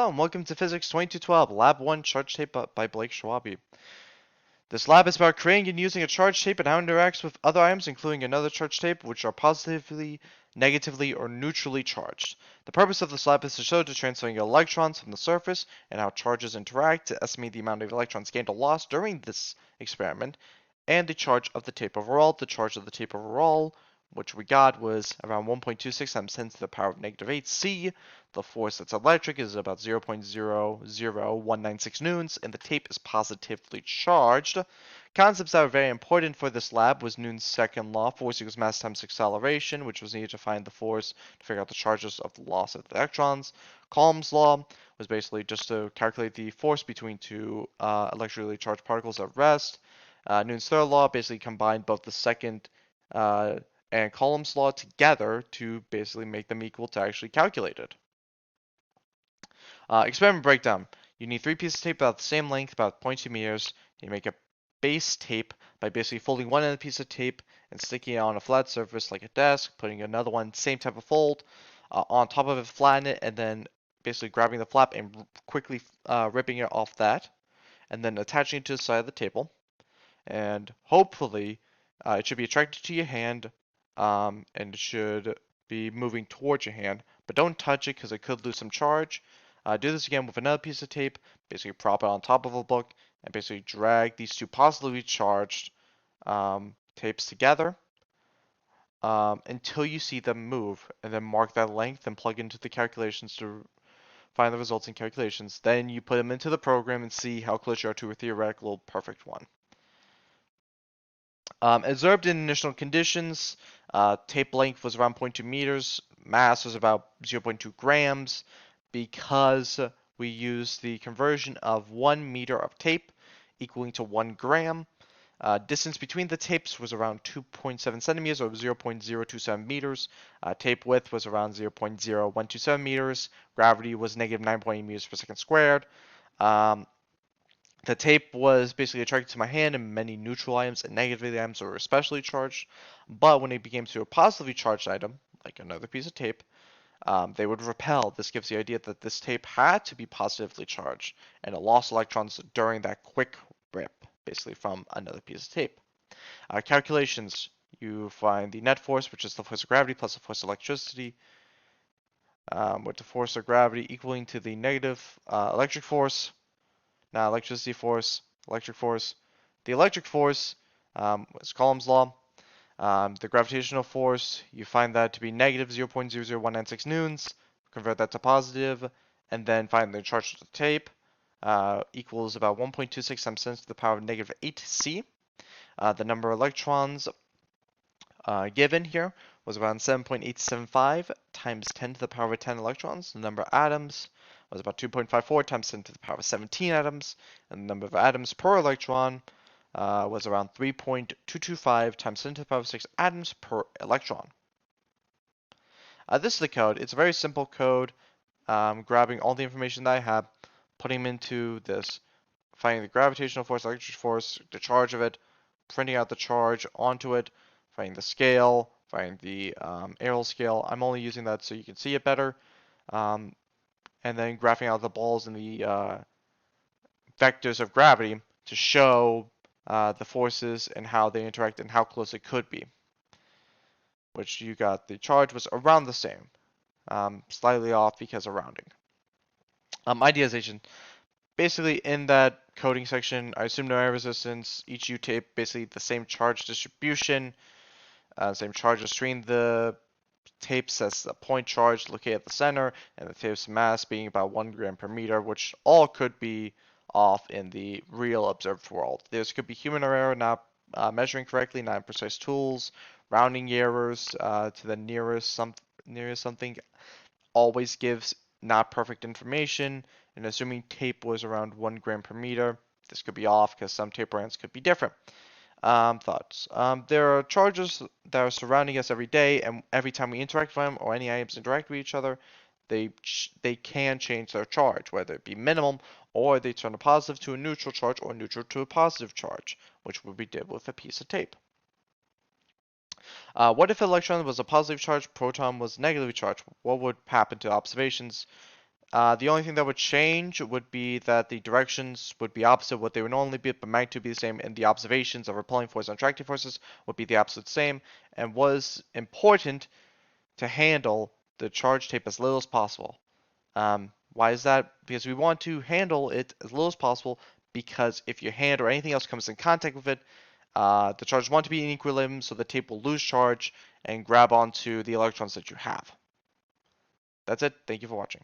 Hello and welcome to Physics 2212, Lab 1 Charge Tape by Blake Schwabe. This lab is about creating and using a charge tape and how it interacts with other items, including another charge tape, which are positively, negatively, or neutrally charged. The purpose of this lab is to show the transferring of electrons from the surface and how charges interact to estimate the amount of electrons gained or lost during this experiment, and the charge of the tape overall. The charge of the tape overall, which we got, was around 1.26 times 10 to the power of negative 8 C. The force that's electric is about 0.00196 newtons, and the tape is positively charged. Concepts that were very important for this lab was Newton's second law, force equals mass times acceleration, which was needed to find the force to figure out the charges of the loss of the electrons. Coulomb's law was basically just to calculate the force between two electrically charged particles at rest. Newton's third law basically combined both the second and Coulomb's law together to basically make them equal to actually calculated. Experiment breakdown. You need 3 pieces of tape about the same length, about 0.2 meters. You make a base tape by basically folding one end of the piece of tape and sticking it on a flat surface like a desk, putting another one, same type of fold, on top of it, flatten it, and then basically grabbing the flap and quickly ripping it off that, and then attaching it to the side of the table. And hopefully it should be attracted to your hand, and it should be moving towards your hand, but don't touch it because it could lose some charge. Do this again with another piece of tape, basically prop it on top of a book, and basically drag these two positively charged tapes together until you see them move, and then mark that length and plug into the calculations to find the results in calculations. Then you put them into the program and see how close you are to a theoretical perfect one. Observed in initial conditions, tape length was around 0.2 meters, mass was about 0.2 grams, because we used the conversion of 1 meter of tape equaling to 1 gram. Distance between the tapes was around 2.7 centimeters or 0.027 meters. Tape width was around 0.0127 meters. Gravity was negative 9.8 meters per second squared. The tape was basically attracted to my hand, and many neutral items and negative items were especially charged. But when it became to a positively charged item, like another piece of tape, they would repel. This gives the idea that this tape had to be positively charged, and it lost electrons during that quick rip, basically from another piece of tape. Calculations. You find the net force, which is the force of gravity plus the force of electricity, with the force of gravity equaling to the negative electric force. Now, electricity force, electric force. The electric force is Coulomb's law. The gravitational force, you find that to be negative 0.00196 newtons. Convert that to positive, and then find the charge of the tape equals about 1.26 times 10 to the power of negative 8 C. The number of electrons given here was around 7.875 times 10 to the power of 10 electrons. The number of atoms was about 2.54 times 10 to the power of 17 atoms, and the number of atoms per electron was around 3.225 times 10 to the power of 6 atoms per electron. This is the code. It's a very simple code, grabbing all the information that I have, putting them into this, finding the gravitational force, electric force, the charge of it, printing out the charge onto it, finding the scale, finding the aerial scale. I'm only using that so you can see it better. And then graphing out the balls and the vectors of gravity to show the forces and how they interact and how close it could be. Which you got the charge was around the same, slightly off because of rounding. Idealization. Basically, in that coding section, I assume no air resistance. Each U-tape basically the same charge distribution, same charge between the tapes as the point charge located at the center, and the tape's mass being about 1 gram per meter, which all could be off in the real observed world. This could be human error, not measuring correctly, not imprecise tools, rounding errors to the nearest something always gives not perfect information, and assuming tape was around 1 gram per meter, this could be off because some tape brands could be different. Thoughts. There are charges that are surrounding us every day, and every time we interact with them or any items interact with each other, they can change their charge, whether it be minimum or they turn a positive to a neutral charge or neutral to a positive charge, which would be did with a piece of tape. What if an electron was a positive charge, proton was negatively charged? What would happen to observations? The only thing that would change would be that the directions would be opposite what they would normally be, but magnitude would be the same, and the observations of repelling force and attracting forces would be the absolute same, and was important to handle the charge tape as little as possible. Why is that? Because we want to handle it as little as possible, because if your hand or anything else comes in contact with it, the charges want to be in equilibrium, so the tape will lose charge and grab onto the electrons that you have. That's it. Thank you for watching.